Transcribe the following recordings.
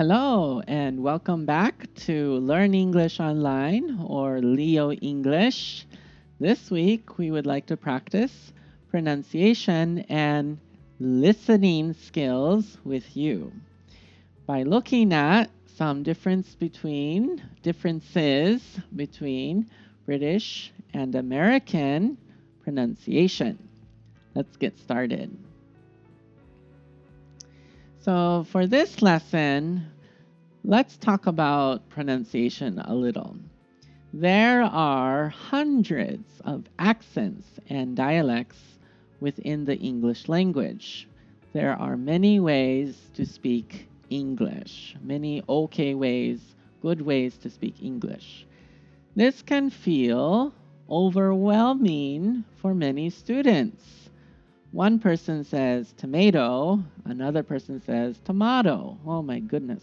Hello, and welcome back to Learn English Online or Leo English. This week, we would like to practice pronunciation and listening skills with you by looking at some differences between British and American pronunciation. Let's get started. So for this lesson, let's talk about pronunciation a little. There are hundreds of accents and dialects within the English language. There are many ways to speak English, many okay ways, good ways to speak English. This can feel overwhelming for many students. One person says tomato, another person says tomato. Oh my goodness.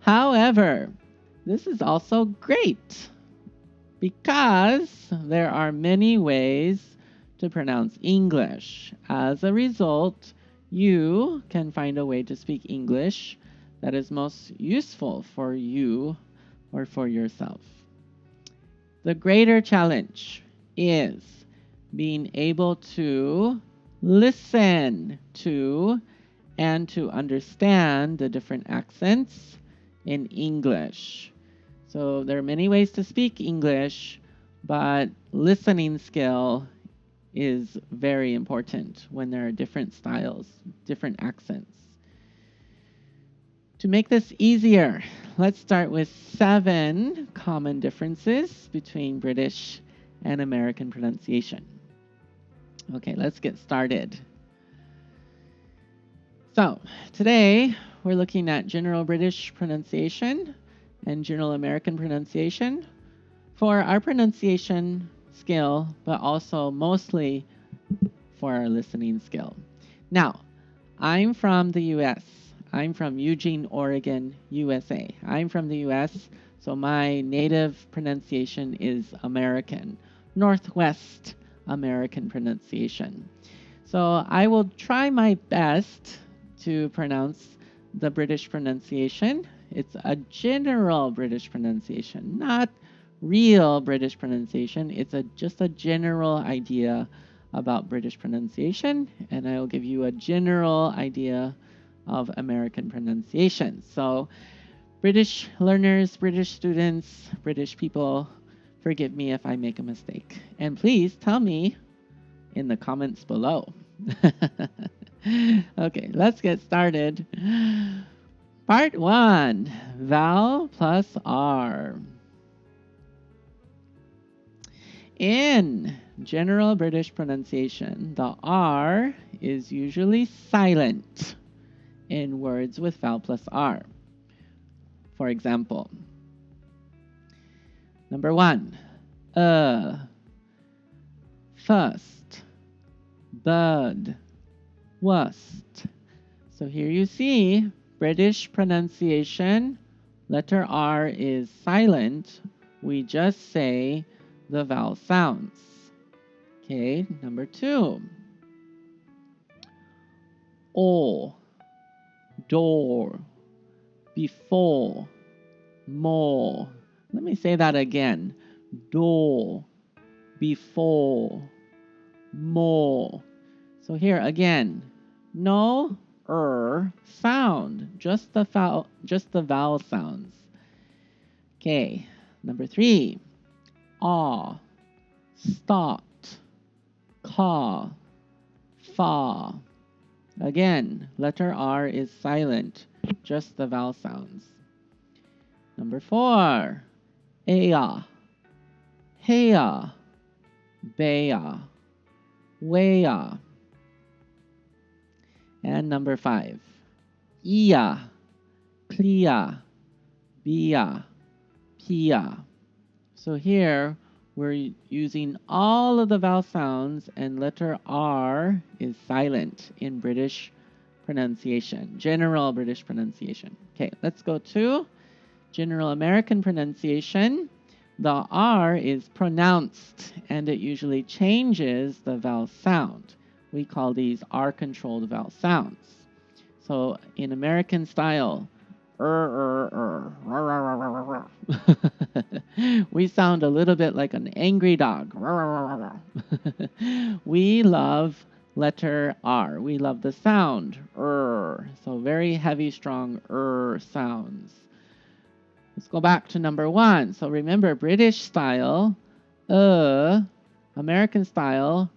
However, this is also great because there are many ways to pronounce English. As a result, you can find a way to speak English that is most useful for you or for yourself. The greater challenge is being able to listen to and to understand the different accents in English. So there are many ways to speak English, but listening skill is very important when there are different styles, different accents. To make this easier, let's start with 7 common differences between British and American pronunciation. Okay, let's get started. So, today we're looking at general British pronunciation and general American pronunciation for our pronunciation skill, but also mostly for our listening skill. Now, I'm from the US. I'm from Eugene, Oregon, USA. I'm from the US, so my native pronunciation is American, Northwest American pronunciation. So I will try my best to pronounce the British pronunciation. It's a general British pronunciation, not real British pronunciation. It's just a general idea about British pronunciation, and I will give you a general idea of American pronunciation. So British learners, British students, British people, forgive me if I make a mistake. And please tell me in the comments below. Okay, let's get started. Part 1, vowel plus R. In general British pronunciation, the R is usually silent in words with vowel plus R. For example, number 1, first, bud, wust. So here you see British pronunciation, letter R is silent. We just say the vowel sounds. Okay, number 2, or, door, before, more. Let me say that again. Door, before, more. So here again, no sound, just the vowel sounds. Okay, number 3, start, car, far. Again, letter R is silent, just the vowel sounds. Number 4, ea, heya, beya, weya. And number 5, ia, clia, bia, pia. So here we're using all of the vowel sounds and letter R is silent in British pronunciation, general British pronunciation. Okay, let's go to general American pronunciation. The R is pronounced and it usually changes the vowel sound. We call these R-controlled vowel sounds. So in American style, we sound a little bit like an angry dog. We love letter R. We love the sound So very heavy, strong sounds. Let's go back to number 1. So remember, British style, American style,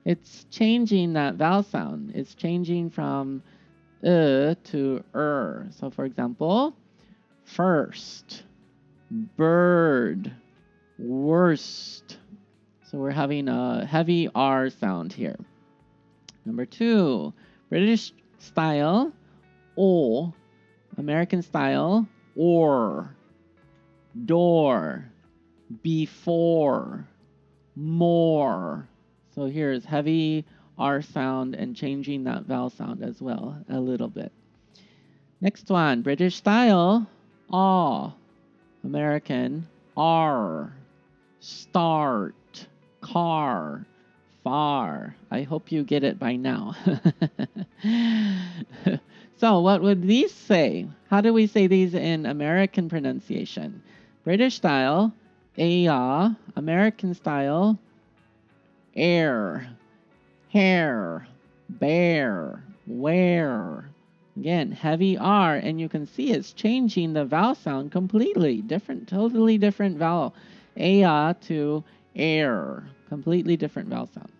It's changing that vowel sound. It's changing from to So for example, first, bird, worst. So we're having a heavy R sound here. Number 2, British style, O. American style, or, door, before, more. So here's heavy R sound and changing that vowel sound as well a little bit. Next one, British style, aw. American, R. Start, car, far. I hope you get it by now. So what would these say? How do we say these in American pronunciation? British style, aya. American style, air, hair, bear, where. Again, heavy R, and you can see it's changing the vowel sound completely. Totally different vowel. Aya to air. Completely different vowel sound.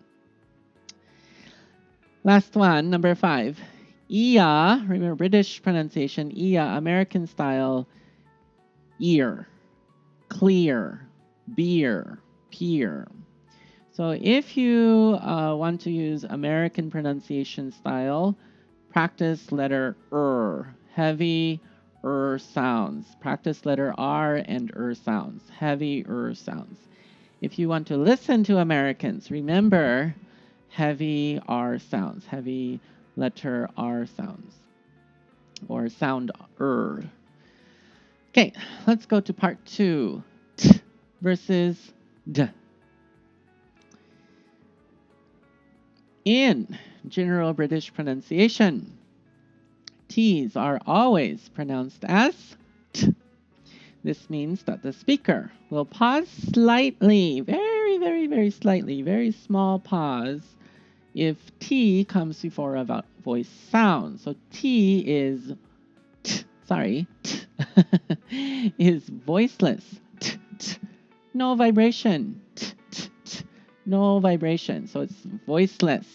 Last one, number 5. Ia, remember British pronunciation, ia, American style, ear, clear, beer, peer. So if you want to use American pronunciation style, practice letter heavy sounds. Practice letter R and sounds, heavy sounds. If you want to listen to Americans, remember heavy R sounds, heavy letter R sounds, or sound Okay, let's go to part 2, t versus d. In general British pronunciation, T's are always pronounced as t. This means that the speaker will pause slightly, very, very, very slightly, very small pause, if T comes before a voice sound. So T is is voiceless. No vibration. No vibration. So it's voiceless.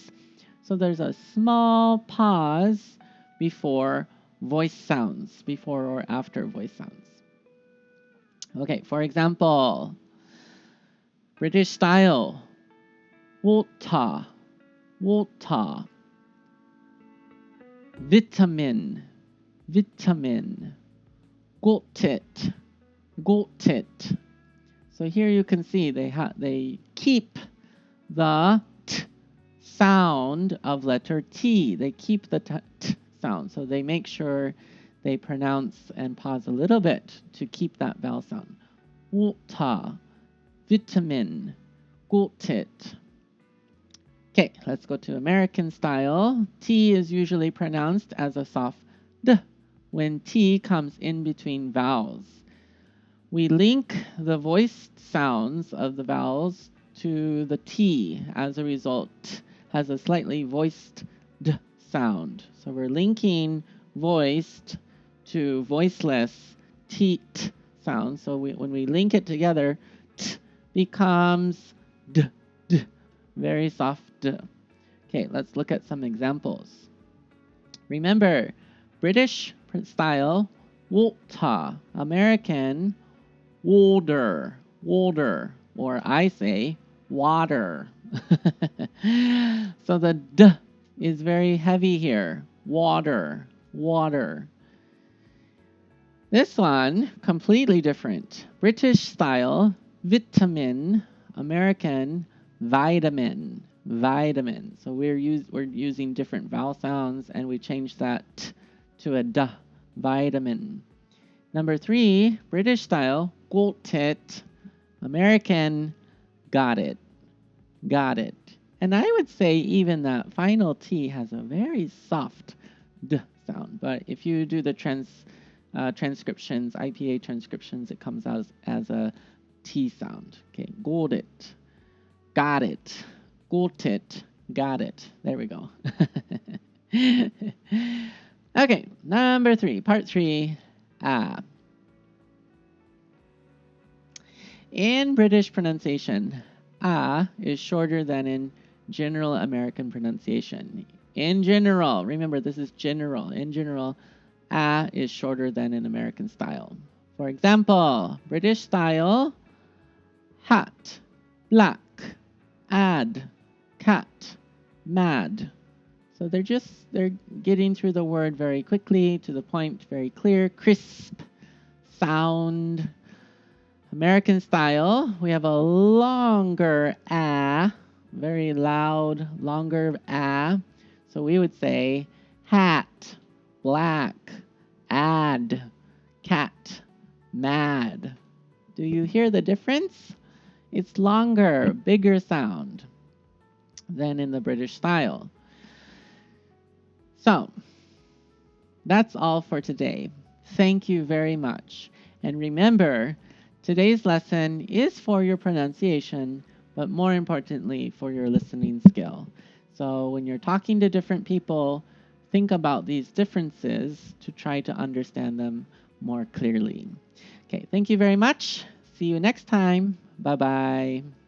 So there's a small pause before voice sounds, before or after voice sounds. Okay, for example, British style, water, vitamin, got it. So here you can see they keep the t sound of letter T. They keep the t sound. So they make sure they pronounce and pause a little bit to keep that vowel sound. Water, vitamin, got it. Okay, let's go to American style. T is usually pronounced as a soft D when T comes in between vowels. We link the voiced sounds of the vowels to the T. As a result, has a slightly voiced D sound. So we're linking voiced to voiceless T sound. So when we link it together, T becomes D. Very soft D. Okay, let's look at some examples. Remember, British style, water. American, water. Or I say, water. So the D is very heavy here. Water. This one, completely different. British style, vitamin. American, vitamin. So we're using different vowel sounds, and we change that t to a d. Vitamin. Number 3, British style, got it. American, got it. And I would say even that final T has a very soft D sound. But if you do the transcriptions, IPA transcriptions, it comes out as a T sound. Okay, got it, got it. There we go. Okay, number 3, part 3, ah. In British pronunciation, ah is shorter than in general American pronunciation. In general, remember this is general. In general, ah is shorter than in American style. For example, British style, hot, black, add, cat, mad. So they're getting through the word very quickly, to the point, very clear, crisp, sound. American style, we have a longer ah, very loud, longer ah. So we would say hat, black, add, cat, mad. Do you hear the difference? It's longer, bigger sound than in the British style. So, that's all for today. Thank you very much. And remember, today's lesson is for your pronunciation, but more importantly, for your listening skill. So when you're talking to different people, think about these differences to try to understand them more clearly. Okay, thank you very much. See you next time. Bye-bye.